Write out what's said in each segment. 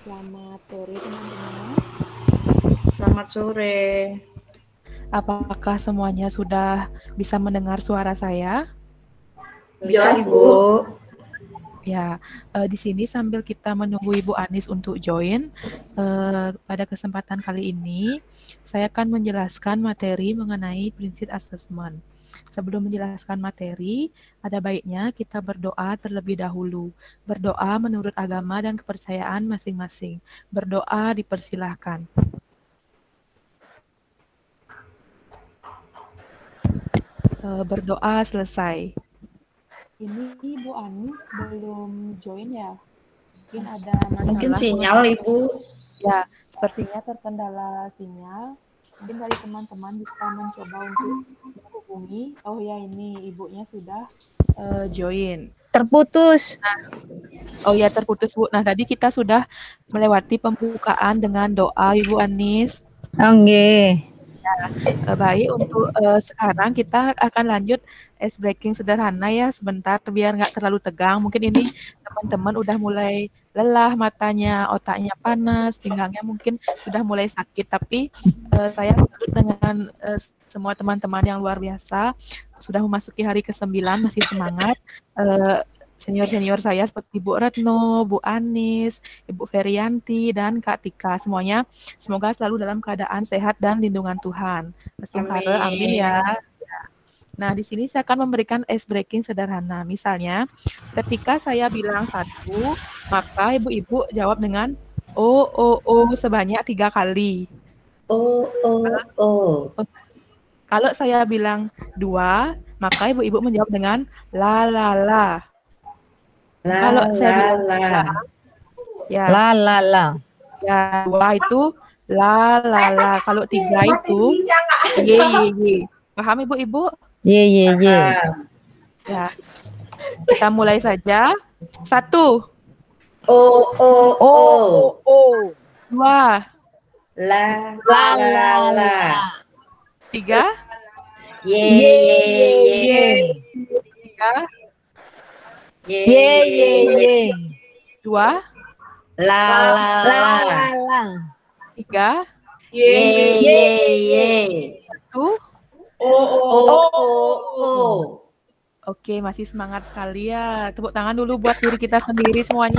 Selamat sore teman-teman. Selamat sore. Apakah semuanya sudah bisa mendengar suara saya? Bisa, Ibu. Ya, di sini sambil kita menunggu Ibu Anis untuk join, pada kesempatan kali ini saya akan menjelaskan materi mengenai prinsip assessment. Sebelum menjelaskan materi, ada baiknya kita berdoa terlebih dahulu. Berdoa menurut agama dan kepercayaan masing-masing. Berdoa dipersilahkan. Berdoa selesai. Ini Bu Anis belum join ya? Mungkin ada masalah. Mungkin sinyal, Ibu. Ya, sepertinya terkendala sinyal. Mungkin dari teman-teman bisa mencoba untuk menghubungi. Oh ya, ini ibunya sudah join. Terputus. Oh ya, terputus Bu. Nah, tadi kita sudah melewati pembukaan dengan doa Ibu Anis. Oke. Baik, untuk sekarang kita akan lanjut ice breaking sederhana ya, sebentar biar nggak terlalu tegang. Mungkin ini teman-teman udah mulai lelah matanya, otaknya panas, pinggangnya mungkin sudah mulai sakit. Tapi saya salut dengan semua teman-teman yang luar biasa, sudah memasuki hari ke-9 masih semangat. Senior-senior saya seperti Bu Retno, Bu Anis, Ibu Ferianti, dan Kak Tika. Semuanya semoga selalu dalam keadaan sehat dan lindungan Tuhan. Sungkara, amin ya. Nah, di sini saya akan memberikan ice breaking sederhana. Misalnya, ketika saya bilang 1, maka ibu-ibu jawab dengan sebanyak 3 kali. Kalau saya bilang 2, maka ibu-ibu menjawab dengan la. Kalau saya bilang 3, ya. La. Ya, 2 itu la. Kalau 3 itu ye. Paham Ibu-ibu? Ye. Ya. Kita mulai saja. 1. O. 2. La. 3. Ye. 3. Ye. 2. La. 3. Ye. 1. O. Oke, masih semangat sekali ya. Tepuk tangan dulu buat diri kita sendiri semuanya.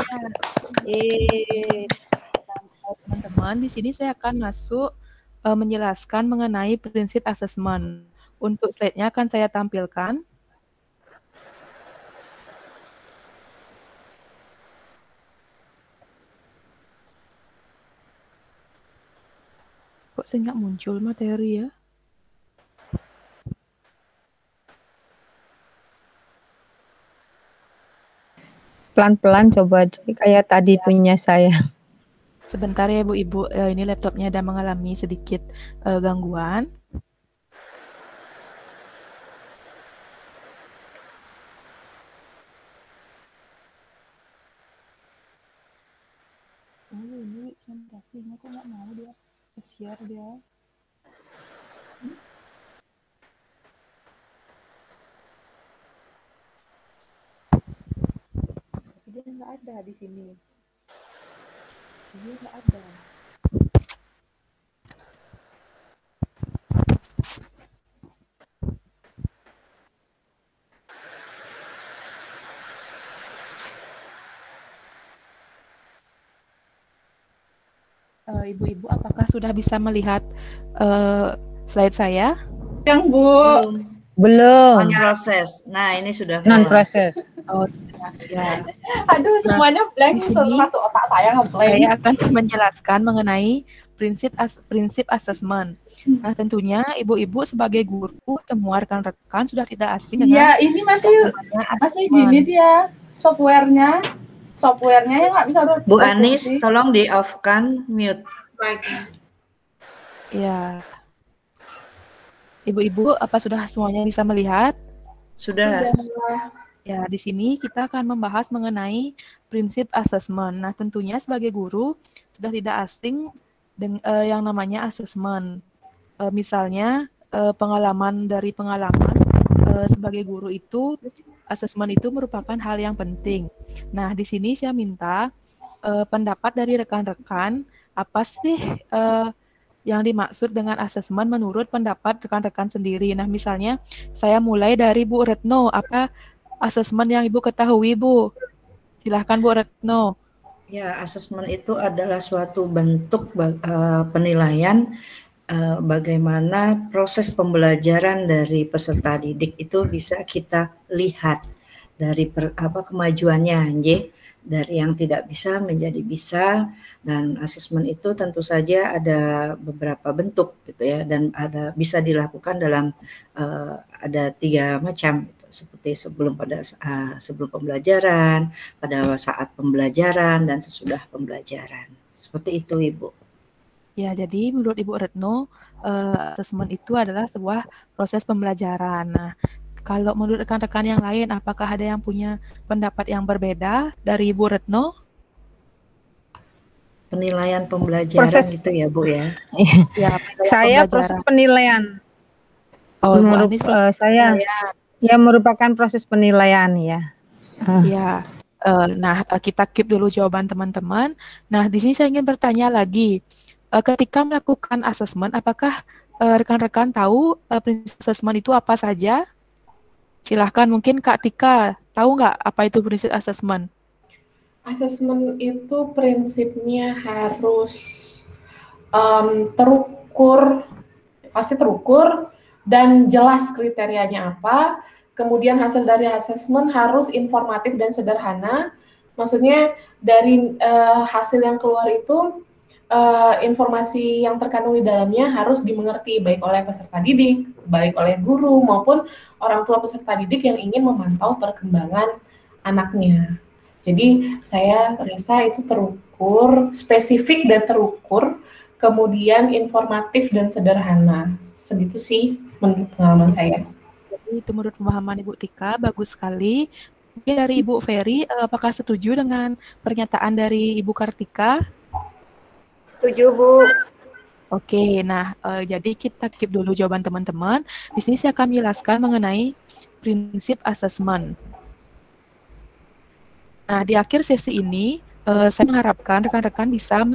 Teman-teman, di sini saya akan masuk menjelaskan mengenai prinsip assessment. Untuk slide-nya akan saya tampilkan. Kok saya nggak muncul materi ya? Pelan-pelan coba kayak tadi punya saya. Sebentar ya Bu-Ibu, ini laptopnya ada mengalami sedikit gangguan. Ini presentasinya kok nggak mau dia share dia. Dia nggak ada di sini. Dia nggak ada. Ibu-ibu, apakah sudah bisa melihat slide saya? Yang Bu. Belum. Non-proses. Nah, ini sudah Non-proses. Oh, ya. Aduh, semuanya blank, termasuk otak saya ngeblank. Saya akan menjelaskan mengenai prinsip assessment. Nah, tentunya ibu-ibu sebagai guru, semua rekan-rekan sudah tidak asing dengan. Iya, ini masih gini dia softwarenya yang nggak bisa Bu Anis, tolong di-off-kan mute. Ya. Ibu-ibu, apa sudah semuanya bisa melihat? Sudah. Ya, di sini kita akan membahas mengenai prinsip assessment. Nah, tentunya sebagai guru sudah tidak asing dengan yang namanya assessment. Misalnya pengalaman sebagai guru itu, assessment itu merupakan hal yang penting. Nah, di sini saya minta pendapat dari rekan-rekan, apa sih yang dimaksud dengan asesmen menurut pendapat rekan-rekan sendiri. Nah, misalnya saya mulai dari Bu Retno, apa asesmen yang Ibu ketahui, Bu? Silahkan Bu Retno. Ya, asesmen itu adalah suatu bentuk penilaian bagaimana proses pembelajaran dari peserta didik itu bisa kita lihat dari kemajuannya, dari yang tidak bisa menjadi bisa. Dan asesmen itu tentu saja ada beberapa bentuk gitu ya, dan bisa dilakukan dalam ada 3 macam gitu, seperti sebelum pembelajaran, pada saat pembelajaran, dan sesudah pembelajaran. Seperti itu, Ibu. Ya, jadi menurut Ibu Retno, asesmen itu adalah sebuah proses pembelajaran. Nah, kalau menurut rekan-rekan yang lain, apakah ada yang punya pendapat yang berbeda dari Ibu Retno? Penilaian pembelajaran gitu ya, Bu ya? Ya, Saya proses penilaian. Oh, menurut saya penilaian. Ya merupakan proses penilaian ya. Ya, nah kita keep dulu jawaban teman-teman. Nah, di sini saya ingin bertanya lagi, ketika melakukan asesmen, apakah rekan-rekan tahu prinsip asesmen itu apa saja? Silahkan, mungkin Kak Tika, tahu nggak apa itu prinsip asesmen? Asesmen itu prinsipnya harus terukur, pasti terukur, dan jelas kriterianya apa. Kemudian hasil dari asesmen harus informatif dan sederhana. Maksudnya dari hasil yang keluar itu informasi yang terkandung di dalamnya harus dimengerti baik oleh peserta didik, baik oleh guru maupun orang tua peserta didik yang ingin memantau perkembangan anaknya. Jadi saya rasa itu terukur, spesifik dan terukur, kemudian informatif dan sederhana. Segitu sih menurut pengalaman saya. Jadi itu menurut pemahaman Ibu Tika, bagus sekali. Mungkin dari Ibu Ferry, apakah setuju dengan pernyataan dari Ibu Kartika? Setuju, Bu. Oke, nah jadi kita keep dulu jawaban teman-teman. Di sini saya akan menjelaskan mengenai prinsip asesmen. Nah, di akhir sesi ini, saya mengharapkan rekan-rekan bisa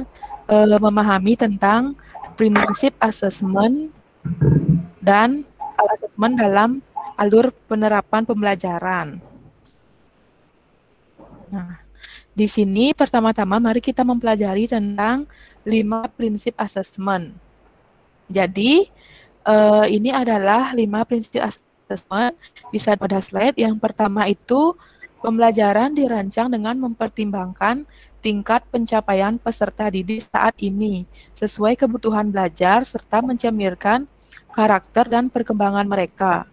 memahami tentang prinsip asesmen dan asesmen dalam alur penerapan pembelajaran. Nah, di sini pertama-tama mari kita mempelajari tentang 5 prinsip asesmen. Jadi, ini adalah 5 prinsip asesmen, bisa pada slide. Yang pertama itu, pembelajaran dirancang dengan mempertimbangkan tingkat pencapaian peserta didik saat ini, sesuai kebutuhan belajar, serta mencerminkan karakter dan perkembangan mereka.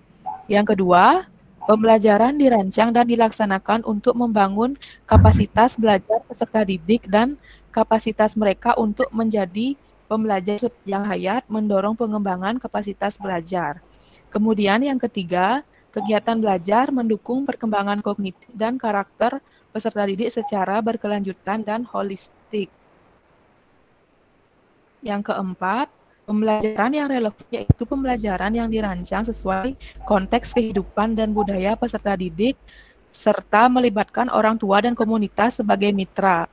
Yang kedua, pembelajaran dirancang dan dilaksanakan untuk membangun kapasitas belajar peserta didik dan kapasitas mereka untuk menjadi pembelajar sepanjang hayat, mendorong pengembangan kapasitas belajar. Kemudian yang ketiga, kegiatan belajar mendukung perkembangan kognitif dan karakter peserta didik secara berkelanjutan dan holistik. Yang keempat, pembelajaran yang relevan yaitu pembelajaran yang dirancang sesuai konteks kehidupan dan budaya peserta didik, serta melibatkan orang tua dan komunitas sebagai mitra.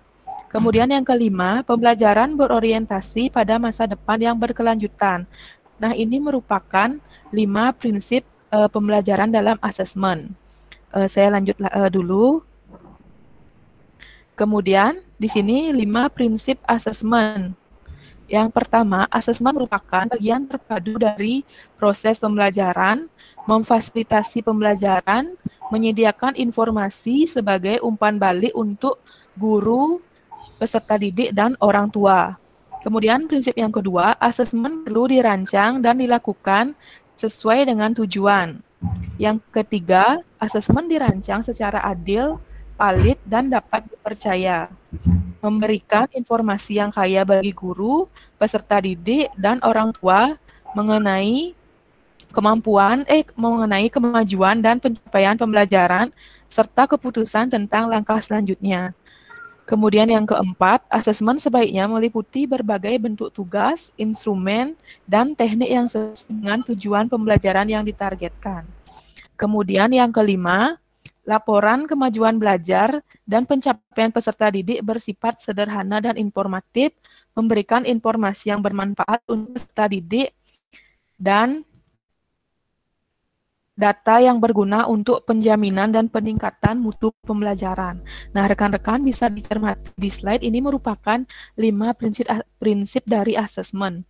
Kemudian yang kelima, pembelajaran berorientasi pada masa depan yang berkelanjutan. Nah, ini merupakan 5 prinsip pembelajaran dalam asesmen. Saya lanjut dulu. Kemudian, di sini 5 prinsip asesmen. Yang pertama, asesmen merupakan bagian terpadu dari proses pembelajaran, memfasilitasi pembelajaran, menyediakan informasi sebagai umpan balik untuk guru, peserta didik, dan orang tua. Kemudian prinsip yang kedua, asesmen perlu dirancang dan dilakukan sesuai dengan tujuan. Yang ketiga, asesmen dirancang secara adil, valid, dan dapat dipercaya. Memberikan informasi yang kaya bagi guru, peserta didik, dan orang tua mengenai kemajuan dan pencapaian pembelajaran, serta keputusan tentang langkah selanjutnya. Kemudian yang keempat, asesmen sebaiknya meliputi berbagai bentuk tugas, instrumen, dan teknik yang sesuai dengan tujuan pembelajaran yang ditargetkan. Kemudian yang kelima, Laporan kemajuan belajar dan pencapaian peserta didik bersifat sederhana dan informatif, memberikan informasi yang bermanfaat untuk peserta didik dan data yang berguna untuk penjaminan dan peningkatan mutu pembelajaran. Nah, rekan-rekan bisa dicermati di slide ini merupakan 5 prinsip dari asesmen.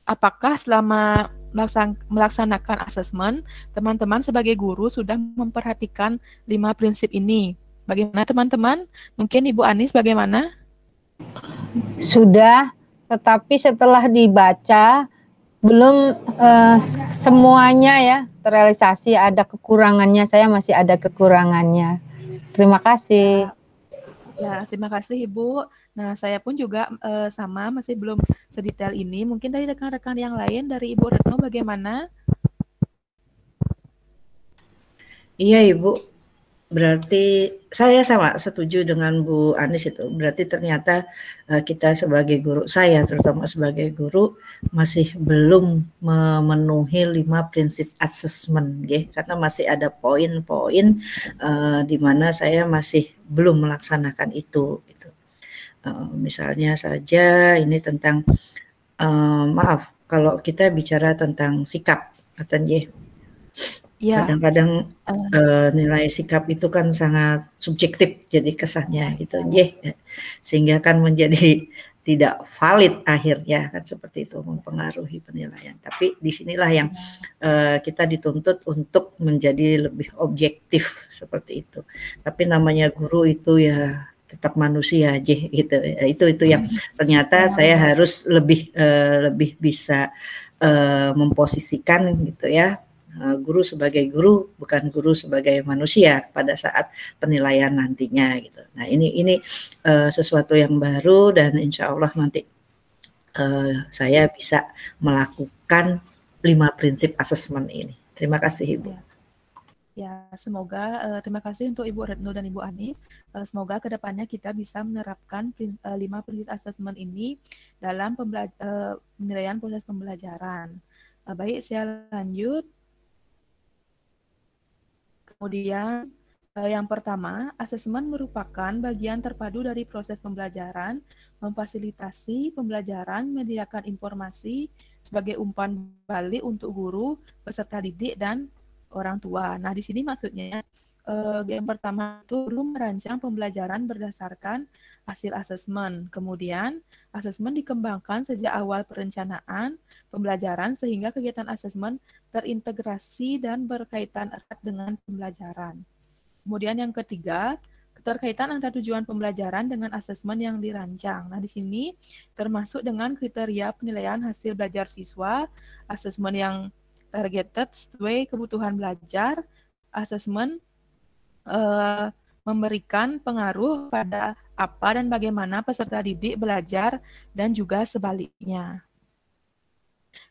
Apakah selama melaksanakan asesmen, teman-teman sebagai guru sudah memperhatikan 5 prinsip ini? Bagaimana teman-teman? Mungkin Ibu Anis bagaimana? Sudah, tetapi setelah dibaca belum semuanya ya terrealisasi, ada kekurangannya, saya masih ada kekurangannya. Terima kasih. Ya, terima kasih Ibu. Nah, saya pun juga sama, masih belum sedetail ini. Mungkin dari rekan-rekan yang lain, dari Ibu Retno bagaimana? Iya Ibu, berarti saya sama setuju dengan Bu Anis itu. Berarti ternyata kita sebagai guru, saya terutama sebagai guru masih belum memenuhi 5 prinsip asesmen, karena masih ada poin-poin di mana saya masih belum melaksanakan itu. Gitu. Misalnya saja ini tentang maaf kalau kita bicara tentang sikap, Ya. Kadang-kadang nilai sikap itu kan sangat subjektif jadi kesannya gitu, sehingga kan menjadi tidak valid akhirnya kan seperti itu, mempengaruhi penilaian. Tapi disinilah yang kita dituntut untuk menjadi lebih objektif seperti itu. Tapi namanya guru itu ya tetap manusia aja gitu. Itu yang ternyata saya harus lebih bisa memposisikan gitu ya. Guru sebagai guru, bukan guru sebagai manusia pada saat penilaian nantinya gitu. Nah ini sesuatu yang baru dan insya Allah nanti saya bisa melakukan 5 prinsip asesmen ini. Terima kasih Ibu. Ya, semoga terima kasih untuk Ibu Retno dan Ibu Anis. Semoga kedepannya kita bisa menerapkan 5 prinsip asesmen ini dalam penilaian proses pembelajaran. Baik, saya lanjut. Kemudian yang pertama, asesmen merupakan bagian terpadu dari proses pembelajaran, memfasilitasi pembelajaran, menyediakan informasi sebagai umpan balik untuk guru, peserta didik, dan orang tua. Nah, di sini maksudnya yang pertama itu guru merancang pembelajaran berdasarkan hasil asesmen. Kemudian, asesmen dikembangkan sejak awal perencanaan pembelajaran sehingga kegiatan asesmen terintegrasi dan berkaitan erat dengan pembelajaran. Kemudian yang ketiga, keterkaitan antara tujuan pembelajaran dengan asesmen yang dirancang. Nah, di sini termasuk dengan kriteria penilaian hasil belajar siswa, asesmen yang targeted sesuai kebutuhan belajar, asesmen memberikan pengaruh pada apa dan bagaimana peserta didik belajar dan juga sebaliknya.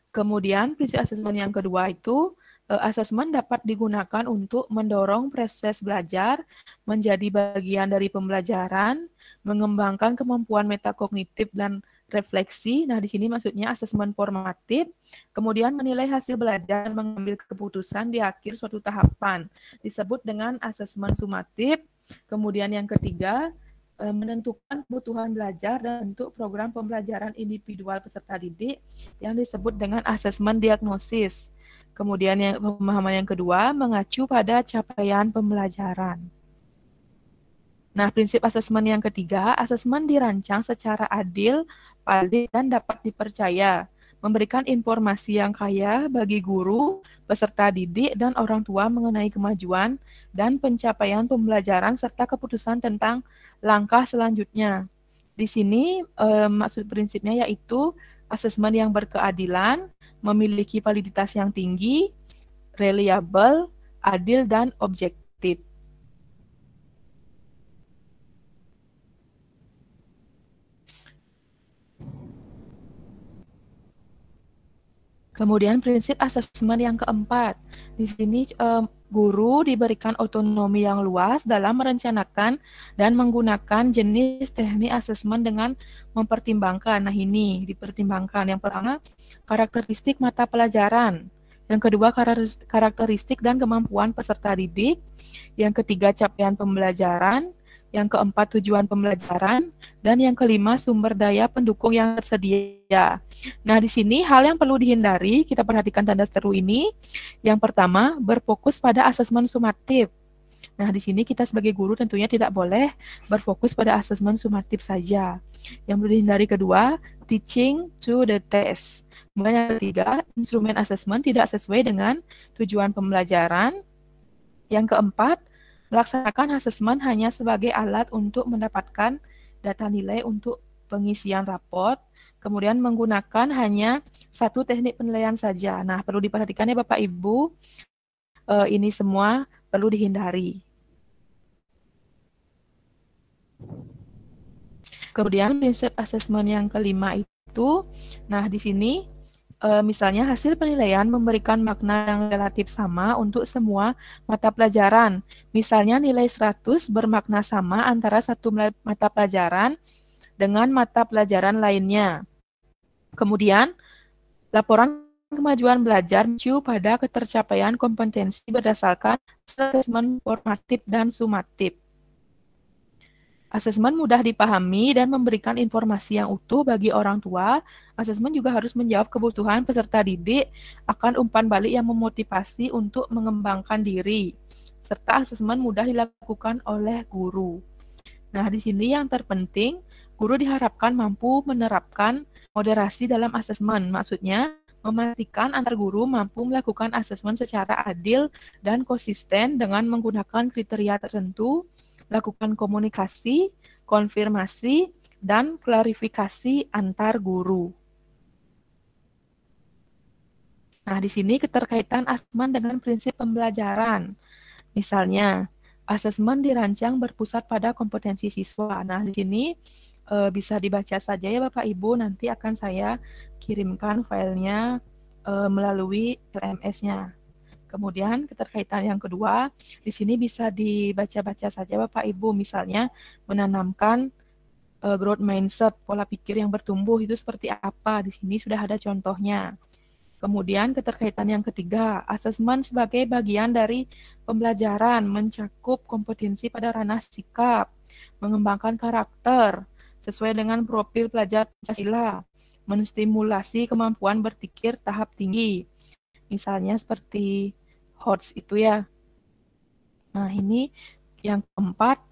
Kemudian prinsip asesmen yang kedua itu asesmen dapat digunakan untuk mendorong proses belajar menjadi bagian dari pembelajaran, mengembangkan kemampuan metakognitif dan refleksi. Nah, di sini maksudnya asesmen formatif, kemudian menilai hasil belajar dan mengambil keputusan di akhir suatu tahapan. Disebut dengan asesmen sumatif. Kemudian yang ketiga, menentukan kebutuhan belajar dan bentuk program pembelajaran individual peserta didik yang disebut dengan asesmen diagnosis. Kemudian pemahaman yang kedua, mengacu pada capaian pembelajaran. Nah, prinsip asesmen yang ketiga, asesmen dirancang secara adil, valid, dan dapat dipercaya, memberikan informasi yang kaya bagi guru, peserta didik, dan orang tua mengenai kemajuan dan pencapaian pembelajaran serta keputusan tentang langkah selanjutnya. Di sini maksud prinsipnya yaitu asesmen yang berkeadilan, memiliki validitas yang tinggi, reliable, adil, dan objektif. Kemudian prinsip asesmen yang keempat, di sini guru diberikan otonomi yang luas dalam merencanakan dan menggunakan jenis teknik asesmen dengan mempertimbangkan. Nah, ini dipertimbangkan. Yang pertama, karakteristik mata pelajaran. Yang kedua, karakteristik dan kemampuan peserta didik. Yang ketiga, capaian pembelajaran. Yang keempat, tujuan pembelajaran. Dan yang kelima, sumber daya pendukung yang tersedia. Nah, di sini hal yang perlu dihindari, kita perhatikan tanda seru ini. Yang pertama, berfokus pada asesmen sumatif. Nah, di sini kita sebagai guru tentunya tidak boleh berfokus pada asesmen sumatif saja. Yang perlu dihindari kedua, teaching to the test. Kemudian yang ketiga, instrumen asesmen tidak sesuai dengan tujuan pembelajaran. Yang keempat, melaksanakan asesmen hanya sebagai alat untuk mendapatkan data nilai untuk pengisian raport. Kemudian menggunakan hanya satu teknik penilaian saja. Nah, perlu diperhatikan ya Bapak Ibu, ini semua perlu dihindari. Kemudian prinsip asesmen yang kelima itu, nah di sini misalnya hasil penilaian memberikan makna yang relatif sama untuk semua mata pelajaran. Misalnya nilai 100 bermakna sama antara satu mata pelajaran dengan mata pelajaran lainnya. Kemudian laporan kemajuan belajar mengacu pada ketercapaian kompetensi berdasarkan asesmen formatif dan sumatif. Asesmen mudah dipahami dan memberikan informasi yang utuh bagi orang tua. Asesmen juga harus menjawab kebutuhan peserta didik akan umpan balik yang memotivasi untuk mengembangkan diri. Serta asesmen mudah dilakukan oleh guru. Nah, di sini yang terpenting, guru diharapkan mampu menerapkan moderasi dalam asesmen. Maksudnya, memastikan antar guru mampu melakukan asesmen secara adil dan konsisten dengan menggunakan kriteria tertentu, lakukan komunikasi, konfirmasi, dan klarifikasi antar guru. Nah, di sini keterkaitan asesmen dengan prinsip pembelajaran. Misalnya, asesmen dirancang berpusat pada kompetensi siswa. Nah, di sini bisa dibaca saja ya Bapak Ibu, nanti akan saya kirimkan filenya melalui LMS-nya. Kemudian keterkaitan yang kedua, di sini bisa dibaca-baca saja Bapak Ibu, misalnya menanamkan growth mindset, pola pikir yang bertumbuh itu seperti apa. Di sini sudah ada contohnya. Kemudian keterkaitan yang ketiga, asesmen sebagai bagian dari pembelajaran mencakup kompetensi pada ranah sikap, mengembangkan karakter sesuai dengan profil pelajar Pancasila, menstimulasi kemampuan berpikir tahap tinggi. Misalnya seperti HOTS itu ya. Nah, ini yang keempat,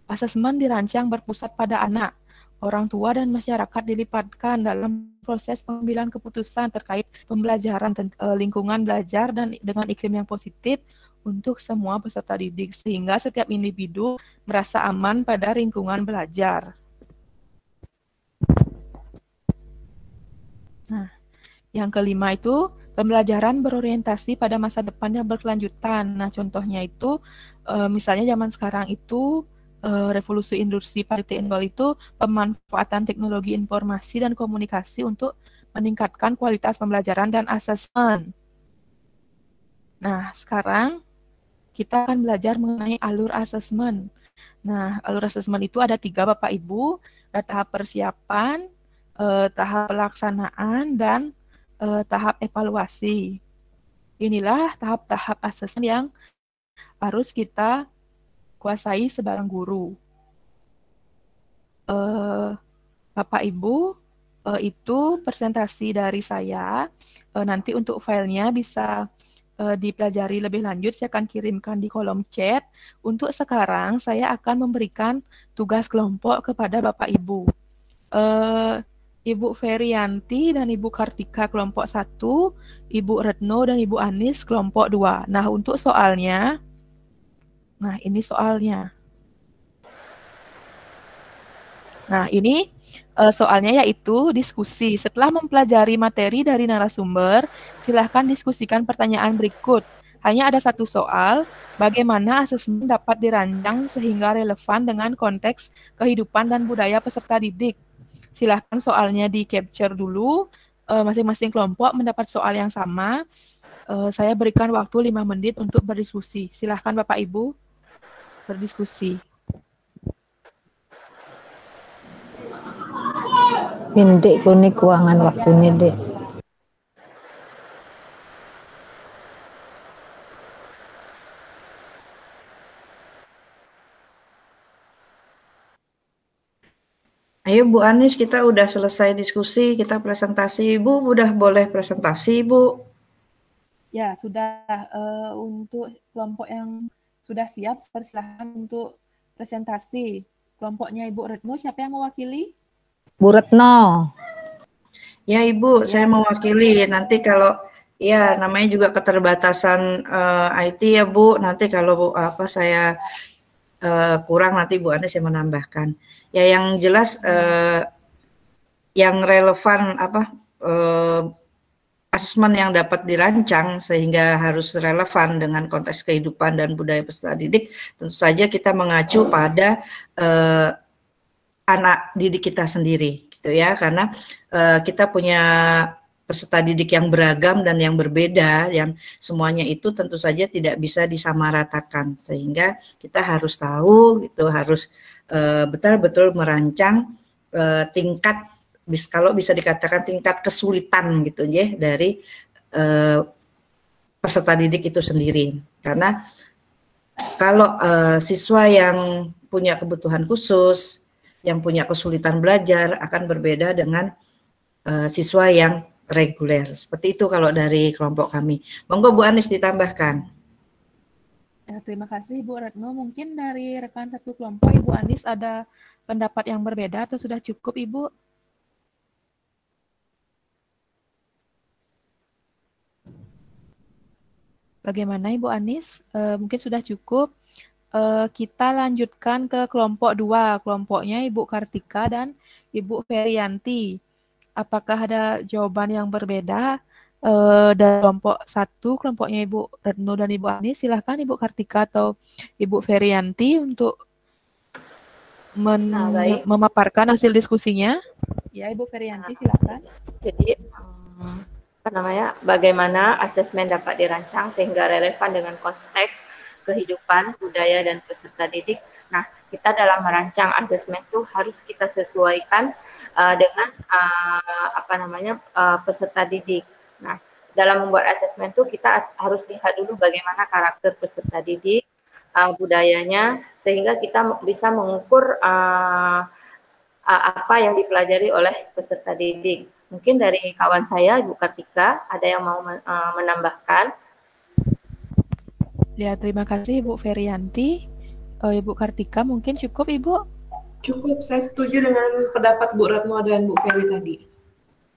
asesmen dirancang berpusat pada anak. Orang tua dan masyarakat dilibatkan dalam proses pengambilan keputusan terkait pembelajaran, lingkungan belajar, dan dengan iklim yang positif untuk semua peserta didik, sehingga setiap individu merasa aman pada lingkungan belajar. Nah, yang kelima itu pembelajaran berorientasi pada masa depan yang berkelanjutan. Nah, contohnya itu misalnya zaman sekarang itu revolusi industri 4.0 itu pemanfaatan teknologi informasi dan komunikasi untuk meningkatkan kualitas pembelajaran dan asesmen. Nah, sekarang kita akan belajar mengenai alur asesmen. Nah, alur asesmen itu ada 3 Bapak Ibu, ada tahap persiapan, tahap pelaksanaan, dan tahap evaluasi. Inilah tahap-tahap asesmen yang harus kita kuasai sebagai guru. Bapak Ibu, itu presentasi dari saya. Nanti untuk filenya bisa dipelajari lebih lanjut, saya akan kirimkan di kolom chat. Untuk sekarang, saya akan memberikan tugas kelompok kepada Bapak Ibu. Ibu Ferianti dan Ibu Kartika kelompok 1, Ibu Retno dan Ibu Anis kelompok 2. Nah, untuk soalnya, nah ini soalnya. Nah, ini soalnya yaitu diskusi. Setelah mempelajari materi dari narasumber, silahkan diskusikan pertanyaan berikut. Hanya ada satu soal, bagaimana asesmen dapat dirancang sehingga relevan dengan konteks kehidupan dan budaya peserta didik. Silahkan soalnya di-capture dulu, masing-masing kelompok mendapat soal yang sama. Saya berikan waktu 5 menit untuk berdiskusi. Silahkan Bapak Ibu berdiskusi. Pendek kuning keuangan waktunya, Dek. Ayo Bu Anis, kita udah selesai diskusi, kita presentasi. Bu, udah boleh presentasi, Bu? Ya, sudah. Untuk kelompok yang sudah siap, persilahkan untuk presentasi. Kelompoknya Ibu Retno, siapa yang mewakili? Bu Retno. Ya Ibu, Ya, saya mewakili. Nanti kalau ya namanya juga keterbatasan IT ya Bu. Nanti kalau apa saya kurang nanti Bu Anis yang menambahkan. Ya yang jelas yang relevan apa asesmen yang dapat dirancang sehingga harus relevan dengan konteks kehidupan dan budaya peserta didik, tentu saja kita mengacu pada anak didik kita sendiri, gitu ya, karena kita punya peserta didik yang beragam dan yang berbeda, yang semuanya itu tentu saja tidak bisa disamaratakan, sehingga kita harus tahu, gitu, harus betul-betul merancang tingkat, kalau bisa dikatakan tingkat kesulitan gitu ya dari peserta didik itu sendiri. Karena kalau siswa yang punya kebutuhan khusus, yang punya kesulitan belajar akan berbeda dengan siswa yang reguler. Seperti itu kalau dari kelompok kami. Monggo Bu Anis ditambahkan. Ya, terima kasih Bu Retno. Mungkin dari rekan satu kelompok Ibu Anis ada pendapat yang berbeda atau sudah cukup Ibu? Bagaimana Ibu Anis? Mungkin sudah cukup. Kita lanjutkan ke kelompok 2. Kelompoknya Ibu Kartika dan Ibu Ferianti. Apakah ada jawaban yang berbeda dari kelompok 1, kelompoknya Ibu Retno dan Ibu Anis? Silahkan Ibu Kartika atau Ibu Ferianti untuk memaparkan hasil diskusinya. Ya, Ibu Ferianti silahkan. Jadi bagaimana asesmen dapat dirancang sehingga relevan dengan konteks kehidupan, budaya, dan peserta didik. Nah, kita dalam merancang asesmen itu harus kita sesuaikan dengan peserta didik. Nah, dalam membuat asesmen itu kita harus lihat dulu bagaimana karakter peserta didik, budayanya, sehingga kita bisa mengukur apa yang dipelajari oleh peserta didik. Mungkin dari kawan saya, Ibu Kartika, ada yang mau menambahkan? Ya, terima kasih Ibu Ferianti. Ibu Kartika mungkin cukup Ibu? Cukup, saya setuju dengan pendapat Bu Retno dan Bu Feri tadi.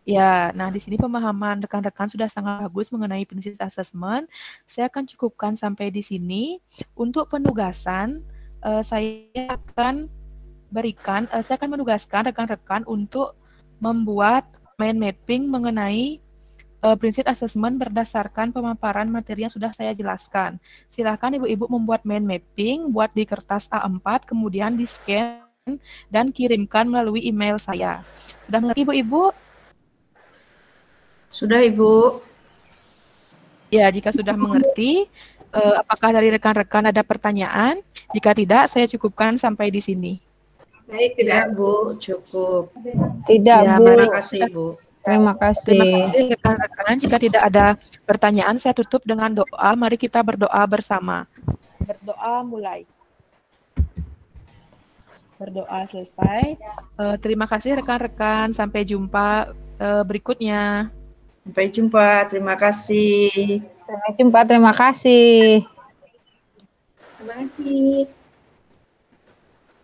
Ya, nah di sini pemahaman rekan-rekan sudah sangat bagus mengenai prinsip asesmen. Saya akan cukupkan sampai di sini. Untuk penugasan, saya akan menugaskan rekan-rekan untuk membuat mind mapping mengenai prinsip asesmen berdasarkan pemaparan materi yang sudah saya jelaskan. Silakan ibu-ibu membuat mind mapping, buat di kertas A4, kemudian di-scan dan kirimkan melalui email saya. Sudah mengerti ibu-ibu? Sudah Ibu. Ya, jika sudah mengerti, apakah dari rekan-rekan ada pertanyaan? Jika tidak, saya cukupkan sampai di sini. Baik, tidak Bu, cukup. Tidak Ya, Bu. Terima kasih Bu. Terima kasih. Terima kasih rekan-rekan. Jika tidak ada pertanyaan, saya tutup dengan doa. Mari kita berdoa bersama. Berdoa mulai. Berdoa selesai. Terima kasih rekan-rekan. Sampai jumpa berikutnya. Sampai jumpa. Terima kasih. Sampai jumpa. Terima kasih. Terima kasih.